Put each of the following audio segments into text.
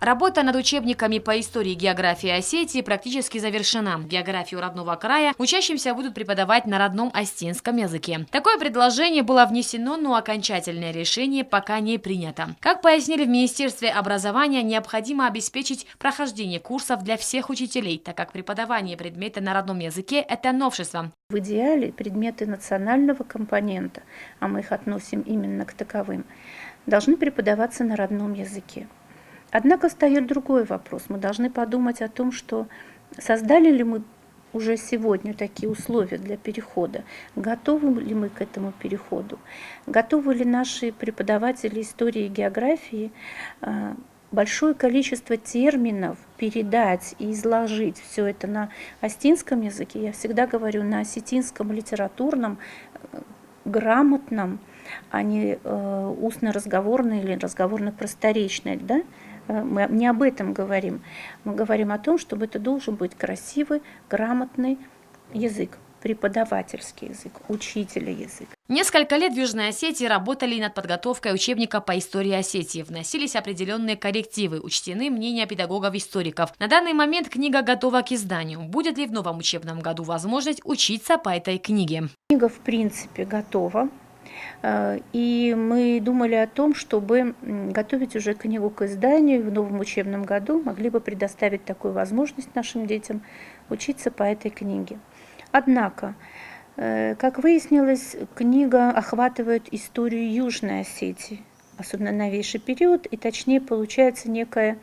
Работа над учебниками по истории и географии Осетии практически завершена. Географию родного края учащимся будут преподавать на родном остинском языке. Такое предложение было внесено, но окончательное решение пока не принято. Как пояснили в Министерстве образования, необходимо обеспечить прохождение курсов для всех учителей, так как преподавание предмета на родном языке – это новшество. В идеале предметы национального компонента, а мы их относим именно к таковым, должны преподаваться на родном языке. Однако встает другой вопрос. Мы должны подумать о том, что создали ли мы уже сегодня такие условия для перехода, готовы ли мы к этому переходу, готовы ли наши преподаватели истории и географии большое количество терминов передать и изложить все это на остинском языке, я всегда говорю на осетинском литературном, грамотном, а не устно-разговорный или разговорно-просторечный, да? Мы не об этом говорим. Мы говорим о том, чтобы это должен быть красивый, грамотный язык, преподавательский язык, учителя язык. Несколько лет в Южной Осетии работали над подготовкой учебника по истории Осетии. Вносились определенные коррективы, учтены мнения педагогов-историков. На данный момент книга готова к изданию. Будет ли в новом учебном году возможность учиться по этой книге? Книга, в принципе, готова. И мы думали о том, чтобы готовить уже книгу к изданию. В новом учебном году могли бы предоставить такую возможность нашим детям учиться по этой книге. Однако, как выяснилось, книга охватывает историю Южной Осетии, особенно новейший период, и точнее получается некое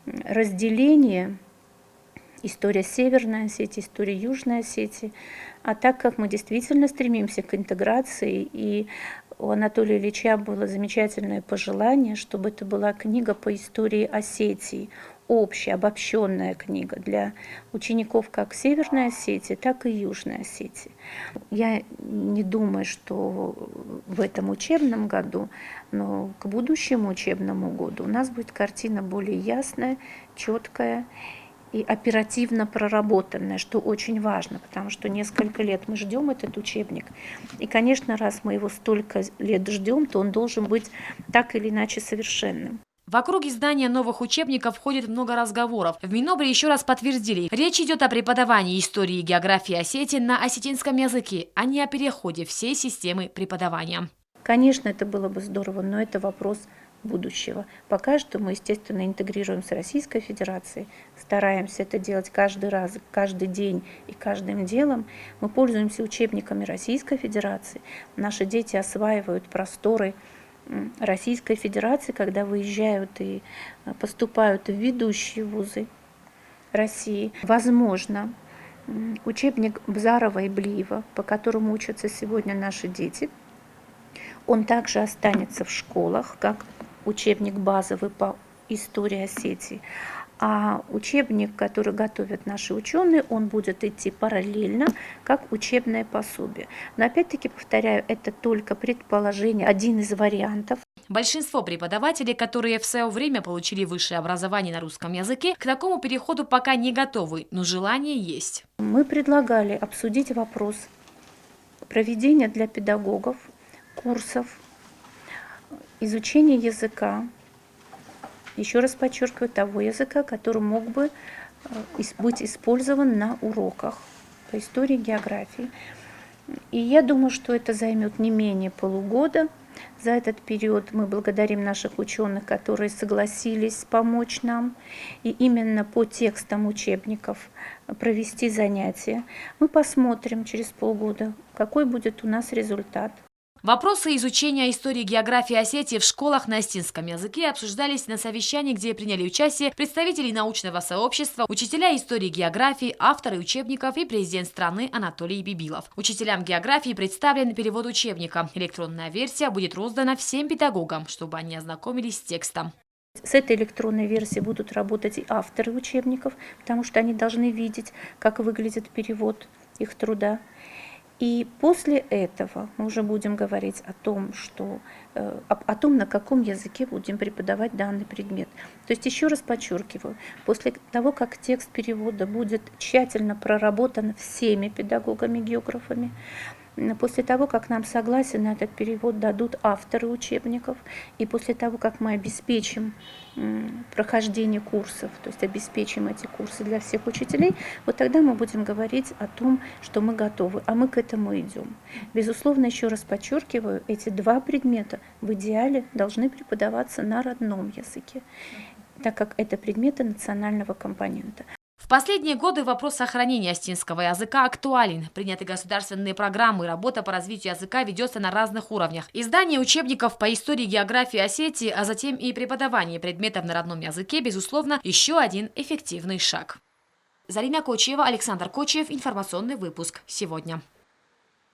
разделение: история Северной Осетии, история Южной Осетии. А так как мы действительно стремимся к интеграции, и у Анатолия Ильича было замечательное пожелание, чтобы это была книга по истории Осетии, общая, обобщенная книга для учеников как Северной Осетии, так и Южной Осетии. Я не думаю, что в этом учебном году, но к будущему учебному году у нас будет картина более ясная, четкая и оперативно проработанная, что очень важно, потому что несколько лет мы ждем этот учебник. И, конечно, раз мы его столько лет ждем, то он должен быть так или иначе совершенным. Вокруг издания новых учебников ходит много разговоров. В Минобре еще раз подтвердили, речь идет о преподавании истории и географии Осетии на осетинском языке, а не о переходе всей системы преподавания. Конечно, это было бы здорово, но это вопрос будущего. Пока что мы, естественно, интегрируем с Российской Федерацией, стараемся это делать каждый раз, каждый день и каждым делом. Мы пользуемся учебниками Российской Федерации. Наши дети осваивают просторы Российской Федерации, когда выезжают и поступают в ведущие вузы России. Возможно, учебник Бзарова и Блиева, по которому учатся сегодня наши дети, он также останется в школах, как учебник базовый по истории Осетии. А учебник, который готовят наши ученые, он будет идти параллельно, как учебное пособие. Но опять-таки, повторяю, это только предположение, один из вариантов. Большинство преподавателей, которые в свое время получили высшее образование на русском языке, к такому переходу пока не готовы, но желание есть. Мы предлагали обсудить вопрос проведения для педагогов курсов изучения языка, еще раз подчеркиваю, того языка, который мог бы быть использован на уроках по истории и географии. И я думаю, что это займет не менее полугода. За этот период мы благодарим наших ученых, которые согласились помочь нам и именно по текстам учебников провести занятия. Мы посмотрим через полгода, какой будет у нас результат. Вопросы изучения истории и географии Осетии в школах на остинском языке обсуждались на совещании, где приняли участие представители научного сообщества, учителя истории и географии, авторы учебников и президент страны Анатолий Бибилов. Учителям географии представлен перевод учебника. Электронная версия будет роздана всем педагогам, чтобы они ознакомились с текстом. С этой электронной версией будут работать и авторы учебников, потому что они должны видеть, как выглядит перевод их труда. И после этого мы уже будем говорить о том, на каком языке будем преподавать данный предмет. То есть, еще раз подчеркиваю, после того, как текст перевода будет тщательно проработан всеми педагогами-географами, после того, как нам согласие на этот перевод дадут авторы учебников, и после того, как мы обеспечим прохождение курсов, то есть обеспечим эти курсы для всех учителей, вот тогда мы будем говорить о том, что мы готовы, а мы к этому идем. Безусловно, еще раз подчеркиваю, эти два предмета в идеале должны преподаваться на родном языке, так как это предметы национального компонента. В последние годы вопрос сохранения осетинского языка актуален. Приняты государственные программы, работа по развитию языка ведется на разных уровнях. Издание учебников по истории и географии Осетии, а затем и преподавание предметов на родном языке, безусловно, еще один эффективный шаг. Зарина Кочева, Александр Кочев. Информационный выпуск сегодня.